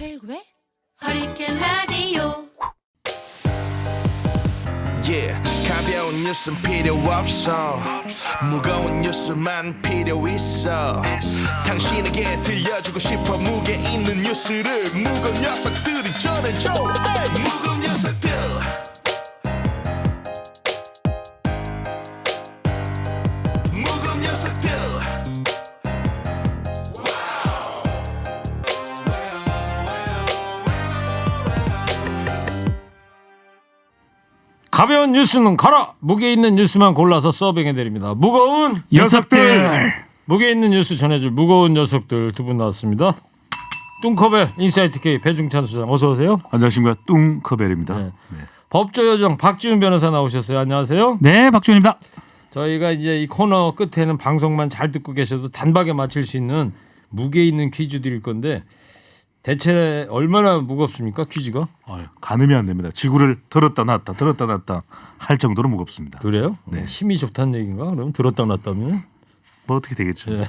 최일구의 허리케인 라디오. 가벼운 뉴스는 필요 없어. 무거운 뉴스만 필요 있어. 당신에게 들려주고 싶어. 무게 있는 뉴스를 무거운 녀석들이 전해줘. 무거운 녀석들. 무거운 녀석들. 가벼운 뉴스는 가라. 무게 있는 뉴스만 골라서 서빙해드립니다. 무거운 녀석들. 무게 있는 뉴스 전해줄 무거운 녀석들 두 분 나왔습니다. 뚱커벨 인사이트 K 배중찬 소장 어서 오세요. 안녕하십니까, 뚱커벨입니다. 네. 법조요정 박지훈 변호사 나오셨어요. 안녕하세요. 네, 박준입니다. 저희가 이제 이 코너 끝에는 방송만 잘 듣고 계셔도 단박에 맞힐 수 있는 무게 있는 퀴즈 드릴 건데 대체 얼마나 무겁습니까? 퀴즈가? 가늠이 안 됩니다. 지구를 들었다 놨다 할 정도로 무겁습니다. 그래요? 네. 힘이 좋다는 얘기인가? 그럼 들었다 놨다면? 뭐 어떻게 되겠죠. 네.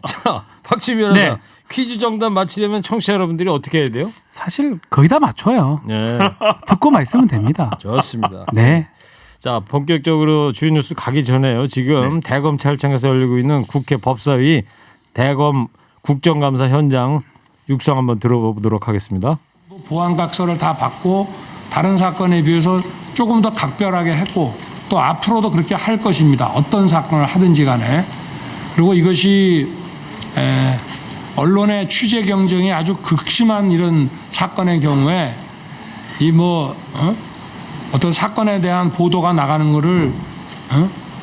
자, 박지훈 변호사. 네. 퀴즈 정답 맞히려면 청취자 여러분들이 어떻게 해야 돼요? 사실 거의 다 맞춰요. 네. 듣고만 있으면 됩니다. 좋습니다. 네. 자, 본격적으로 주요 뉴스 가기 전에요. 지금 대검찰청에서 열리고 있는 국회 법사위 대검 국정감사 현장 육성 한번 들어보도록 하겠습니다. 보안각서를 다 받고 다른 사건에 비해서 조금 더 각별하게 했고 또 앞으로도 그렇게 할 것입니다. 어떤 사건을 하든지 간에. 그리고 이것이 언론의 취재 경쟁이 아주 극심한 이런 사건의 경우에 어떤 사건에 대한 보도가 나가는 거를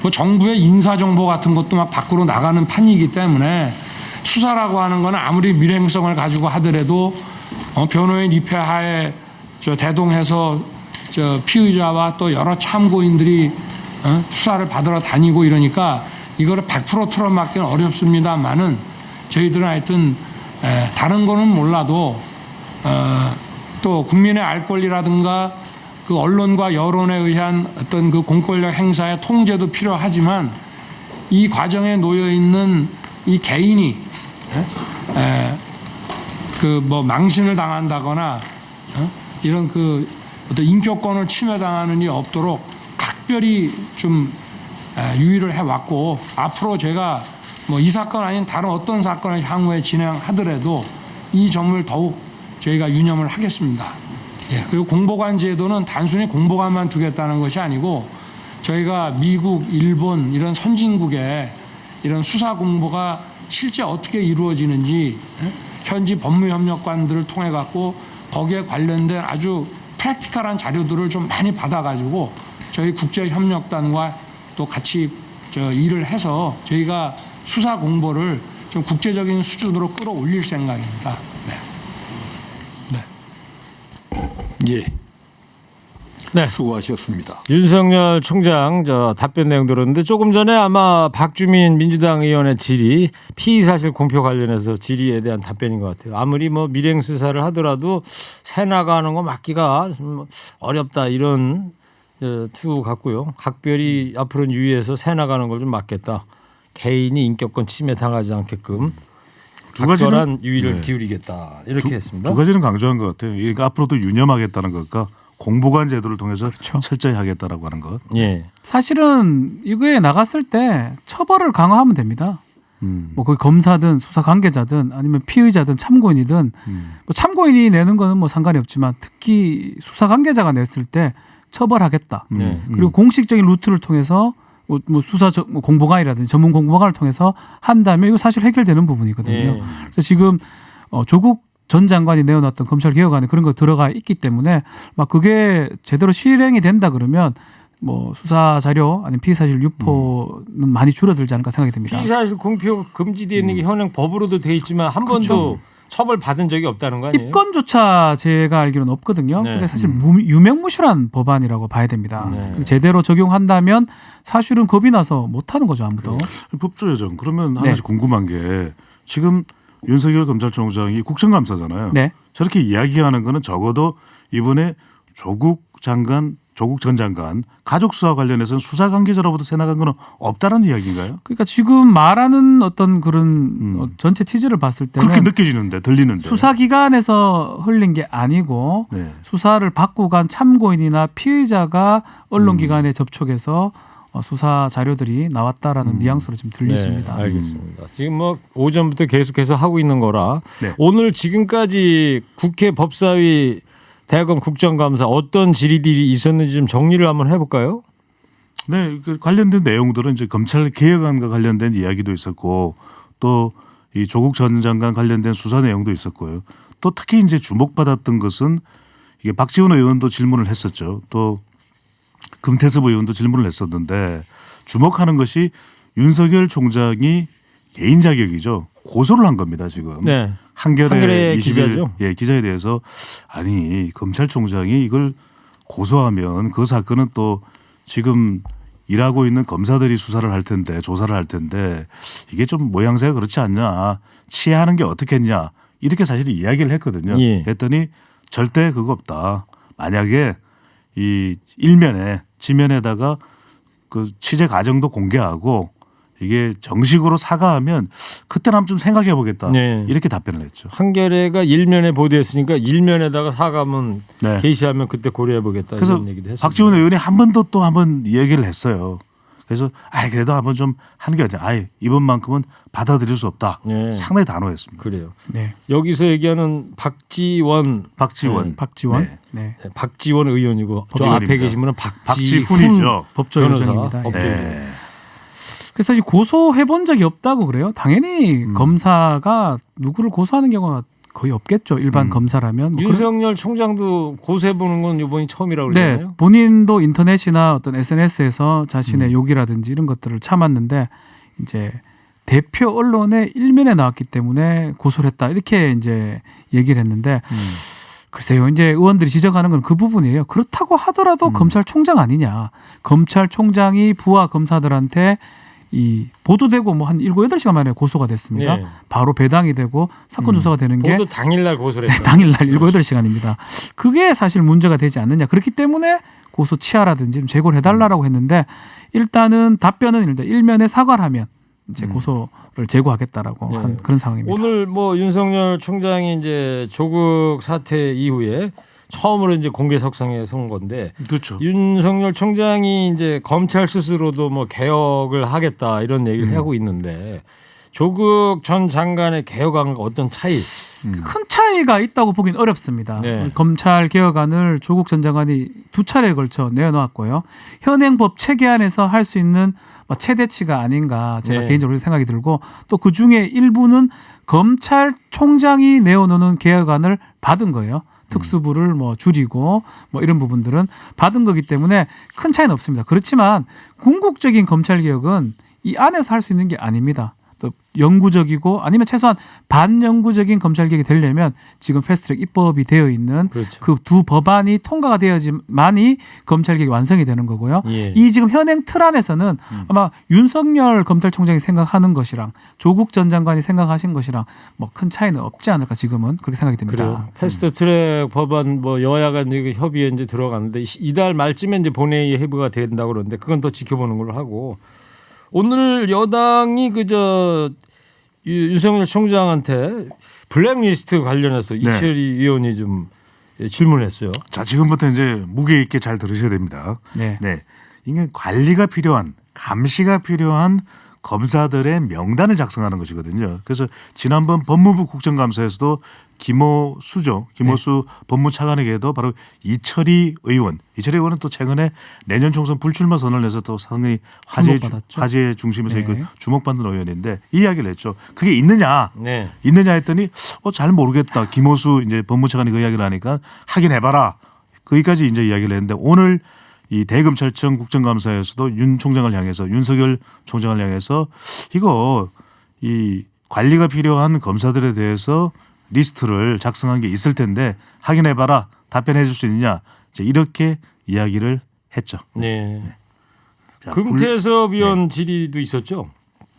뭐 정부의 인사정보 같은 것도 막 밖으로 나가는 판이기 때문에 수사라고 하는 거는 아무리 밀행성을 가지고 하더라도 변호인 입회하에 대동해서 피의자와 또 여러 참고인들이 수사를 받으러 다니고 이러니까 이거를 100% 틀어막기는 어렵습니다만은 저희들은 하여튼 다른 거는 몰라도 또 국민의 알 권리라든가 그 언론과 여론에 의한 어떤 그 공권력 행사의 통제도 필요하지만 이 과정에 놓여 있는 이 개인이 망신을 당한다거나 이런 그 어떤 인격권을 침해당하는 일이 없도록 각별히 좀 유의를 해왔고 앞으로 제가 뭐 이 사건 아닌 다른 어떤 사건을 향후에 진행하더라도 이 점을 더욱 저희가 유념을 하겠습니다. 예, 그리고 공보관 제도는 단순히 공보관만 두겠다는 것이 아니고 저희가 미국, 일본 이런 선진국의 이런 수사 공보가 실제 어떻게 이루어지는지 현지 법무협력관들을 통해 갖고 거기에 관련된 아주 프랙티컬한 자료들을 좀 많이 받아가지고 저희 국제협력단과 또 같이 일을 해서 저희가 수사 공보를 좀 국제적인 수준으로 끌어올릴 생각입니다. 네, 수고하셨습니다. 윤석열 총장 답변 내용 들었는데 조금 전에 아마 박주민 민주당 의원의 질의 피의사실 공표 관련해서 질의에 대한 답변인 것 같아요. 아무리 뭐 밀행 수사를 하더라도 새 나가는 거 막기가 좀 어렵다 이런 투 같고요. 각별히 앞으로는 유의해서 새 나가는 걸 좀 막겠다. 개인이 인격권 침해 당하지 않게끔 각별한 유의를 기울이겠다 이렇게 했습니다. 두 가지는 강조한 것 같아요. 그러니까 앞으로도 유념하겠다는 것과 공보관 제도를 통해서 그렇죠. 철저히 하겠다라고 하는 것. 예. 사실은 이거에 나갔을 때 처벌을 강화하면 됩니다. 뭐 거기 검사든 수사 관계자든 아니면 피의자든 참고인이든 뭐 참고인이 내는 거는 뭐 상관이 없지만 특히 수사 관계자가 냈을 때 처벌하겠다. 그리고 공식적인 루트를 통해서 뭐 수사 공보관이라든지 전문 공보관을 통해서 한다면 이거 사실 해결되는 부분이거든요. 예. 그래서 지금 조국 전 장관이 내어놨던 검찰 개혁안에 그런 거 들어가 있기 때문에 막 그게 제대로 실행이 된다 그러면 뭐 수사 자료 아니면 피의사실 유포는 많이 줄어들지 않을까 생각이 듭니다. 피의사실 공표 금지되어 있는 게 현행 법으로도 돼 있지만 한 번도 처벌 받은 적이 없다는 거 아니에요? 입건조차 제가 알기로는 없거든요. 네. 그러니까 사실 유명무실한 법안이라고 봐야 됩니다. 네. 제대로 적용한다면 사실은 겁이 나서 못하는 거죠 아무도. 법조여정 그러면 하나씩 궁금한 게 지금 윤석열 검찰총장이 국정감사잖아요. 네. 저렇게 이야기하는 거는 적어도 이번에 조국 장관 조국 전 장관 가족 수사 관련해서는 수사 관계자로부터 새나간 건 없다는 이야기인가요? 그러니까 지금 말하는 어떤 그런 전체 취지를 봤을 때는 그렇게 느껴지는데 들리는데 수사기관에서 흘린 게 아니고 네. 수사를 받고 간 참고인이나 피의자가 언론기관에 접촉해서 수사 자료들이 나왔다라는 뉘앙스로 좀 들리십니다. 네, 알겠습니다. 지금 뭐 오전부터 계속해서 하고 있는 거라 네. 오늘 지금까지 국회 법사위 대검 국정감사 어떤 질의들이 있었는지 좀 정리를 한번 해볼까요? 네, 그 관련된 내용들은 이제 검찰 개혁안과 관련된 이야기도 있었고 또 이 조국 전 장관 관련된 수사 내용도 있었고요. 또 특히 이제 주목받았던 것은 이게 박지원 의원도 질문을 했었죠. 또 금태섭 의원도 질문을 했었는데 주목하는 것이 윤석열 총장이 개인 자격이죠. 고소를 한 겁니다 지금. 네. 한겨레 한겨레 20일 기자죠. 예, 기자에 대해서 아니 검찰총장이 이걸 고소하면 그 사건은 또 지금 일하고 있는 검사들이 수사를 할 텐데 조사를 할 텐데 이게 좀 모양새가 그렇지 않냐 치하하는 게 어떻겠냐 이렇게 사실 이야기를 했거든요. 예. 했더니 절대 그거 없다. 만약에 이 일면에 지면에다가 그 취재 과정도 공개하고 이게 정식으로 사과하면 그때는 한번 좀 생각해 보겠다. 네. 이렇게 답변을 했죠. 한겨레가 일면에 보도했으니까 일면에다가 사과문 네. 게시하면 그때 고려해보겠다 그래서 이런 얘기도 했습니다. 박지원 의원이 한 번 더 또 한 번 얘기를 했어요. 그래서 그래도 한번 좀 하는 게 아니라 이번만큼은 받아들일 수 없다. 네. 상당히 단호했습니다. 그래요. 네. 여기서 얘기하는 박지원 박지원. 박지원. 네. 네. 네, 박지원 의원이고 저 법조인입니다. 앞에 계신 분은 박지훈 박지훈이죠. 법조위원장입니다. 예. 법조위원. 네. 그래서 사실 고소해 본 적이 없다고 그래요. 당연히 검사가 누구를 고소하는 경우가 거의 없겠죠. 일반 검사라면. 뭐 윤석열 총장도 고소해보는 건 이번이 처음이라고 네, 그러잖아요. 본인도 인터넷이나 어떤 SNS에서 자신의 욕이라든지 이런 것들을 참았는데 이제 대표 언론의 일면에 나왔기 때문에 고소를 했다 이렇게 이제 얘기를 했는데 글쎄요, 이제 의원들이 지적하는 건 그 부분이에요. 그렇다고 하더라도 검찰총장 아니냐? 검찰총장이 부하 검사들한테 이 보도되고 뭐 한 7, 8시간 만에 고소가 됐습니다. 네. 바로 배당이 되고 사건 조사가 되는 게 보도 당일날 고소를 했어요. 당일날 7, 8시간입니다. 그게 사실 문제가 되지 않느냐. 그렇기 때문에 고소 취하라든지 좀 제고를 해달라고 했는데 일단은 답변은 일단 일면에 사과를 하면 이제 고소를 제고하겠다라고 네. 한 그런 상황입니다. 오늘 뭐 윤석열 총장이 이제 조국 사태 이후에 처음으로 이제 공개석상에 선 건데 그렇죠. 윤석열 총장이 이제 검찰 스스로도 뭐 개혁을 하겠다 이런 얘기를 하고 있는데 조국 전 장관의 개혁안과 어떤 차이? 큰 차이가 있다고 보긴 어렵습니다. 네. 검찰 개혁안을 조국 전 장관이 2차례에 걸쳐 내놓았고요. 현행법 체계안에서 할 수 있는 최대치가 아닌가 제가 네. 개인적으로 생각이 들고 또 그중에 일부는 검찰총장이 내어놓는 개혁안을 받은 거예요. 특수부를 뭐 줄이고 뭐 이런 부분들은 받은 거기 때문에 큰 차이는 없습니다. 그렇지만 궁극적인 검찰 개혁은 이 안에서 할 수 있는 게 아닙니다. 또 영구적이고 아니면 최소한 반영구적인 검찰 개혁이 되려면 지금 패스트트랙 입법이 되어 있는 그렇죠. 그 두 법안이 통과가 되어야지만이 검찰 개혁이 완성이 되는 거고요. 예. 이 지금 현행 틀 안에서는 아마 윤석열 검찰총장이 생각하는 것이랑 조국 전 장관이 생각하신 것이랑 뭐 큰 차이는 없지 않을까 지금은 그렇게 생각이 듭니다. 그래요. 패스트트랙 법안 뭐 여야 간 협의에 이제 들어갔는데 이달 말쯤에 이제 본회의 회부가 된다고 그러는데 그건 더 지켜보는 걸로 하고 오늘 여당이 그저 윤석열 총장한테 블랙리스트 관련해서 이철희 의원이 좀 질문했어요. 자, 지금부터 이제 무게 있게 잘 들으셔야 됩니다. 네. 이게 관리가 필요한 감시가 필요한 검사들의 명단을 작성하는 것이거든요. 그래서 지난번 법무부 국정감사에서도 김호수 법무차관에게도 바로 이철희 의원은 또 최근에 내년 총선 불출마 선언을 해서 또 상당히 주목받았죠. 화제의 중심에서 네. 그 주목받는 의원인데 이 이야기를 했죠. 그게 있느냐 네. 했더니 잘 모르겠다. 김호수 이제 법무차관이 그 이야기를 하니까 확인해봐라. 거기까지 이제 이야기를 했는데 오늘 이 대검찰청 국정감사에서도 윤 총장을 향해서 윤석열 총장을 향해서 이거 이 관리가 필요한 검사들에 대해서 리스트를 작성한 게 있을 텐데 확인해봐라. 답변해 줄 수 있느냐. 이제 이렇게 이야기를 했죠. 네. 자, 금태섭 의원 질의도 있었죠.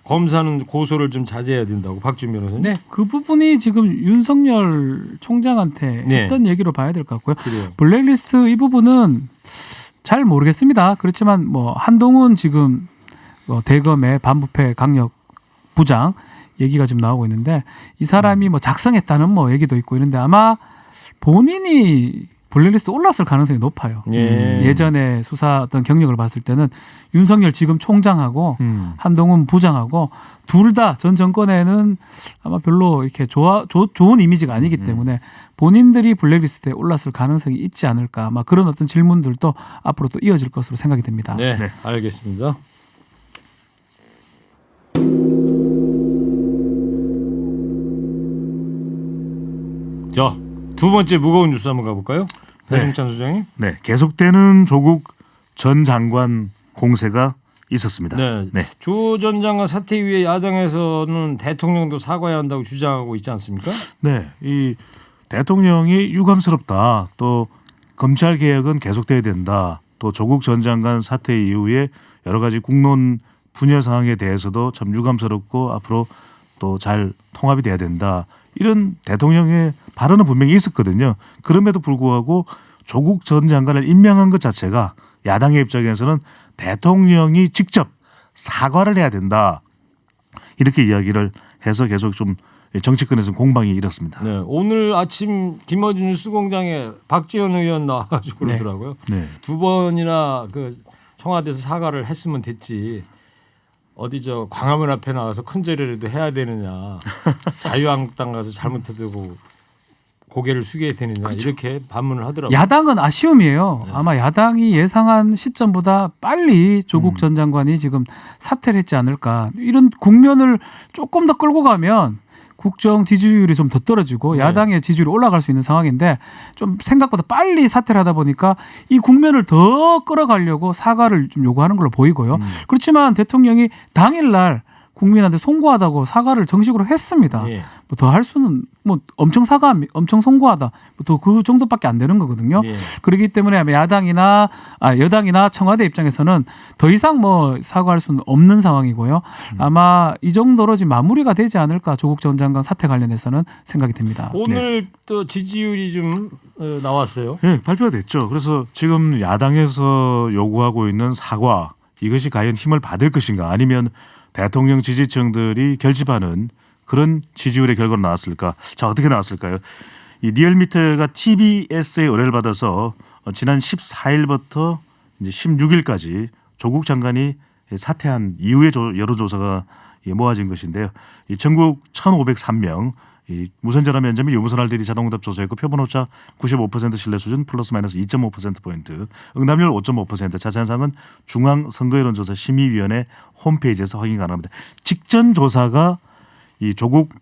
검사는 고소를 좀 자제해야 된다고 박준 변호사님. 네, 그 부분이 지금 윤석열 총장한테 네. 했던 얘기로 봐야 될 것 같고요. 그래요. 블랙리스트 이 부분은 잘 모르겠습니다. 그렇지만 뭐 한동훈 지금 대검의 반부패 강력 부장 얘기가 지금 나오고 있는데 이 사람이 뭐 작성했다는 뭐 얘기도 있고 이런데 아마 본인이 블랙리스트 올랐을 가능성이 높아요. 예전에 수사 어떤 경력을 봤을 때는 윤석열 지금 총장하고 한동훈 부장하고 둘 다 전 정권에는 아마 별로 이렇게 좋은 이미지가 아니기 때문에 본인들이 블랙리스트에 올랐을 가능성이 있지 않을까. 아마 그런 어떤 질문들도 앞으로 또 이어질 것으로 생각이 됩니다. 네, 알겠습니다. 자, 두 번째 무거운 뉴스 한번 가볼까요? 배종찬 소장님. 네, 계속되는 조국 전 장관 공세가 있었습니다. 네. 조 전 장관 사퇴 이후에 야당에서는 대통령도 사과해야 한다고 주장하고 있지 않습니까? 네, 이 대통령이 유감스럽다. 또 검찰 개혁은 계속돼야 된다. 또 조국 전 장관 사퇴 이후에 여러 가지 국론 분야 사항에 대해서도 참 유감스럽고 앞으로 또 잘 통합이 돼야 된다. 이런 대통령의 발언은 분명히 있었거든요. 그럼에도 불구하고 조국 전 장관을 임명한 것 자체가 야당의 입장에서는 대통령이 직접 사과를 해야 된다. 이렇게 이야기를 해서 계속 좀 정치권에서는 공방이 일었습니다. 네, 오늘 아침 김어준 뉴스공장에 박지원 의원 나와가지고 그러더라고요. 네. 두 번이나 그 청와대에서 사과를 했으면 됐지. 어디 저 광화문 앞에 나가서 큰절이라도 해야 되느냐. 자유한국당 가서 잘못해도 고개를 숙여야 되느냐. 이렇게 반문을 하더라고요. 야당은 아쉬움이에요. 아마 야당이 예상한 시점보다 빨리 조국 전 장관이 지금 사퇴를 했지 않을까. 이런 국면을 조금 더 끌고 가면 국정 지지율이 좀 더 떨어지고 야당의 지지율이 올라갈 수 있는 상황인데 좀 생각보다 빨리 사퇴를 하다 보니까 이 국면을 더 끌어가려고 사과를 좀 요구하는 걸로 보이고요. 그렇지만 대통령이 당일날 국민한테 송구하다고 사과를 정식으로 했습니다. 뭐 더 할 수는 뭐 엄청 송구하다. 또 그 정도밖에 안 되는 거거든요. 그렇기 때문에 여당이나 청와대 입장에서는 더 이상 뭐 사과할 수는 없는 상황이고요. 아마 이 정도로 지금 마무리가 되지 않을까 조국 전 장관 사퇴 관련해서는 생각이 됩니다. 오늘 또 지지율이 좀 나왔어요. 네, 발표가 됐죠. 그래서 지금 야당에서 요구하고 있는 사과 이것이 과연 힘을 받을 것인가 아니면 대통령 지지층들이 결집하는 그런 지지율의 결과로 나왔을까? 자, 어떻게 나왔을까요? 이 리얼미터가 TBS의 의뢰를 받아서 지난 14일부터 이제 16일까지 조국 장관이 사퇴한 이후의 여론조사가 모아진 것인데요. 이 전국 1,503명 이 무선전화 면접 및 유무선 RDD 자동응답 조사했고 표본오차 95% 신뢰 수준 플러스 마이너스 2.5%포인트 응답률 5.5% 자세한 사항은 중앙선거여론조사 심의위원회 홈페이지에서 확인 가능합니다. 직전 조사가 이 조국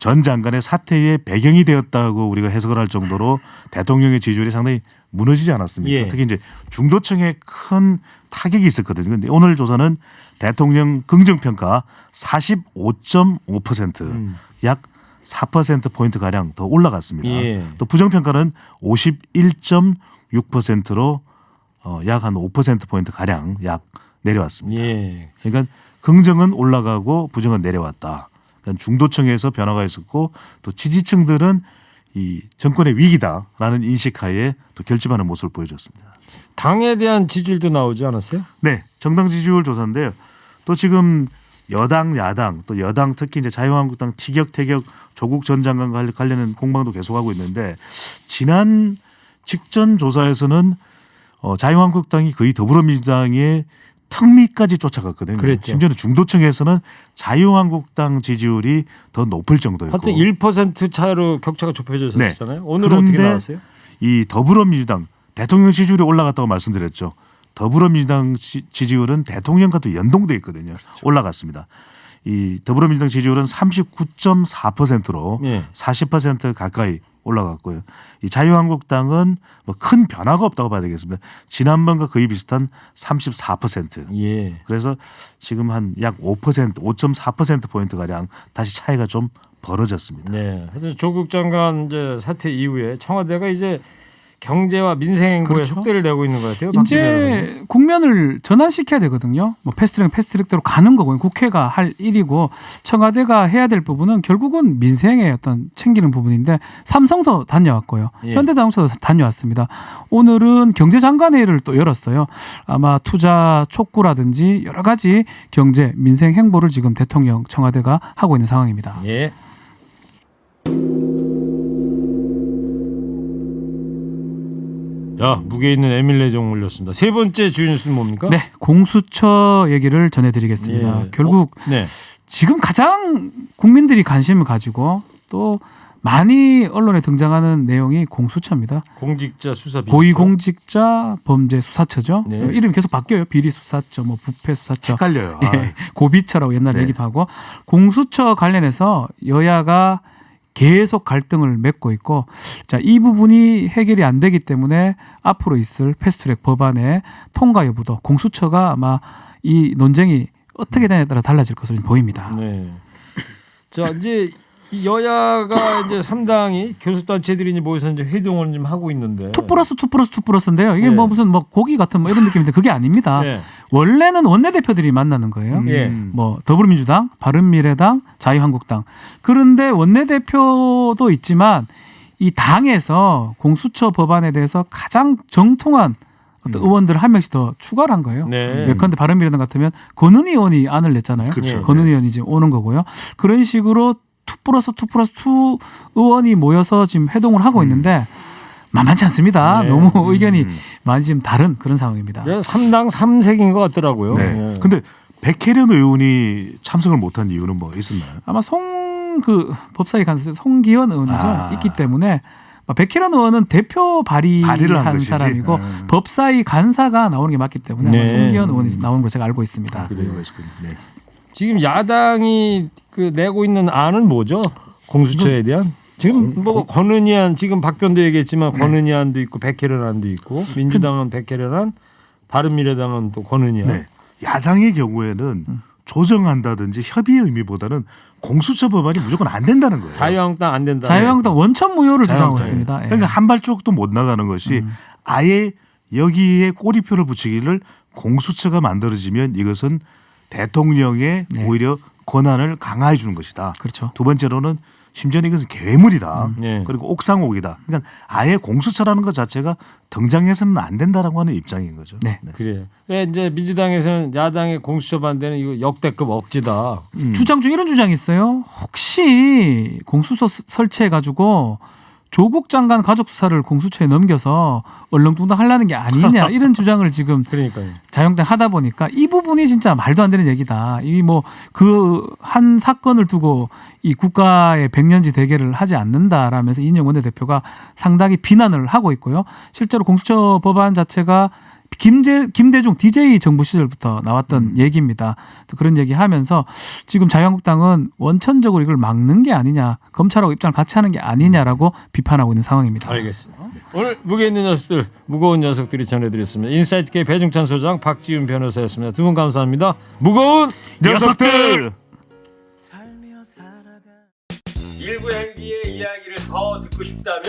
전 장관의 사퇴의 배경이 되었다고 우리가 해석을 할 정도로 대통령의 지지율이 상당히 무너지지 않았습니까? 특히 이제 중도층에 큰 타격이 있었거든요. 그런데 오늘 조사는 대통령 긍정평가 45.5% 약 4%포인트 가량 더 올라갔습니다. 또 부정평가는 51.6%로 약 한 5%포인트 가량 약 내려왔습니다. 그러니까 긍정은 올라가고 부정은 내려왔다. 그러니까 중도층에서 변화가 있었고 또 지지층들은 이 정권의 위기다라는 인식하에 또 결집하는 모습을 보여줬습니다. 당에 대한 지지율도 나오지 않았어요? 네, 정당 지지율 조사인데요. 또 지금 여당, 야당, 또 여당 특히 이제 자유한국당 티격태격 조국 전 장관과 관련된 공방도 계속하고 있는데 지난 직전 조사에서는 자유한국당이 거의 더불어민주당의 턱 밑까지 쫓아갔거든요. 그랬죠. 심지어는 중도층에서는 자유한국당 지지율이 더 높을 정도였고. 하여튼 1% 차이로 격차가 좁혀졌었잖아요. 네. 오늘은 어떻게 나왔어요? 이 더불어민주당 대통령 지지율이 올라갔다고 말씀드렸죠. 더불어민주당 지지율은 대통령과 또 연동돼 있거든요. 올라갔습니다. 이 더불어민주당 지지율은 39.4%로 40% 가까이 올라갔고요. 이 자유한국당은 뭐 큰 변화가 없다고 봐야 되겠습니다. 지난번과 거의 비슷한 34%. 그래서 지금 한 약 5.4% 포인트 가량 다시 차이가 좀 벌어졌습니다. 네. 하여튼 조국 장관 이제 사퇴 이후에 청와대가 이제 경제와 민생 행보에 그렇죠. 속도를 내고 있는 것 같아요. 박지민 변호사님. 이제 국면을 전환시켜야 되거든요. 뭐 패스트트랙대로 가는 거고 국회가 할 일이고 청와대가 해야 될 부분은 결국은 민생의 어떤 챙기는 부분인데 삼성도 다녀왔고요. 예. 현대자동차도 다녀왔습니다. 오늘은 경제장관회의를 또 열었어요. 아마 투자 촉구라든지 여러 가지 경제 민생 행보를 지금 대통령 청와대가 하고 있는 상황입니다. 예. 야, 무게 있는 에밀레종 올렸습니다. 세 번째 주요 뉴스는 뭡니까? 네, 공수처 얘기를 전해드리겠습니다. 예. 결국 네. 지금 가장 국민들이 관심을 가지고 또 많이 언론에 등장하는 내용이 공수처입니다. 공직자 수사 비리처. 고위공직자 범죄 수사처죠. 네. 이름이 계속 바뀌어요. 비리 수사처, 뭐 부패 수사처, 헷갈려요. 예, 고비처라고 옛날에 네. 얘기도 하고 공수처 관련해서 여야가 계속 갈등을 맺고 있고 자, 이 부분이 해결이 안 되기 때문에 앞으로 있을 패스트트랙 법안의 통과 여부도 공수처가 아마 이 논쟁이 어떻게 되냐에 따라 달라질 것으로 보입니다. 네. 자, 이제 이 여야가 이제 3당이 교수단체들이 이제 모여서 이제 회동을 좀 하고 있는데 2+2+2+인데요. 이게 네. 뭐 무슨 뭐 고기 같은 뭐 이런 느낌인데 그게 아닙니다. 네. 원래는 원내대표들이 만나는 거예요. 예. 뭐 더불어민주당, 바른미래당, 자유한국당. 그런데 원내대표도 있지만 이 당에서 공수처 법안에 대해서 가장 정통한 어떤 의원들 한 명씩 더 추가를 한 거예요. 네. 예컨대 바른미래당 같으면 권은희 의원이 안을 냈잖아요. 그렇죠. 권은희 의원이 이제 오는 거고요. 그런 식으로 2+2+2 의원이 모여서 지금 회동을 하고 있는데 만만치 않습니다. 네. 너무 의견이 많이 지금 다른 그런 상황입니다. 3당 3색인 것 같더라고요. 네. 네. 근데 백혜련 의원이 참석을 못한 이유는 뭐 있었나요? 아마 법사위 간사 송기현 의원이죠. 있기 때문에 백혜련 의원은 대표 발의를 한 발의한 것이지. 사람이고 법사위 간사가 나오는 게 맞기 때문에 아마 네. 송기현 의원이 나오는 걸 제가 알고 있습니다. 그래요. 있었군요. 네. 지금 야당이 그 내고 있는 안은 뭐죠? 공수처에 대한? 지금 뭐 권은희안 지금 박변도 얘기했지만 권은희안도 있고 백혜련안도 있고 민주당은 백혜련안, 바른미래당은 또 권은희안. 네. 야당의 경우에는 조정한다든지 협의의 의미보다는 공수처 법안이 무조건 안 된다는 거예요. 자유한국당 안 된다. 자유한국당 원천 무효를 주장하고 자유한국당이. 있습니다. 예. 그러니까 한 발짝도 못 나가는 것이 아예 여기에 꼬리표를 붙이기를 공수처가 만들어지면 이것은 대통령의 네. 오히려 권한을 강화해 주는 것이다. 그렇죠. 두 번째로는 심지어는 이것은 괴물이다. 네. 그리고 옥상옥이다. 그러니까 아예 공수처라는 것 자체가 등장해서는 안 된다라고 하는 입장인 거죠. 네. 그래요. 이제 민주당에서는 야당의 공수처 반대는 이거 역대급 억지다. 주장 중 이런 주장이 있어요. 혹시 공수처 설치해 가지고 조국 장관 가족 수사를 공수처에 넘겨서 얼렁뚱땅 하려는 게 아니냐 이런 주장을 지금 그러니까요. 자유한국당 하다 보니까 이 부분이 진짜 말도 안 되는 얘기다. 이 뭐 그 한 사건을 두고 이 국가의 백년지 대계를 하지 않는다라면서 이인영 원내대표가 상당히 비난을 하고 있고요. 실제로 공수처 법안 자체가 김대중 DJ 정부 시절부터 나왔던 얘기입니다. 또 그런 얘기하면서 지금 자유한국당은 원천적으로 이걸 막는 게 아니냐, 검찰하고 입장을 같이 하는 게 아니냐라고 비판하고 있는 상황입니다. 알겠습니다. 오늘 무게 있는 녀석들, 무거운 녀석들이 전해드렸습니다. 인사이트K 배중찬 소장, 박지훈 변호사였습니다. 두 분 감사합니다. 무거운 녀석들! 일부 행기의 이야기를 더 듣고 싶다면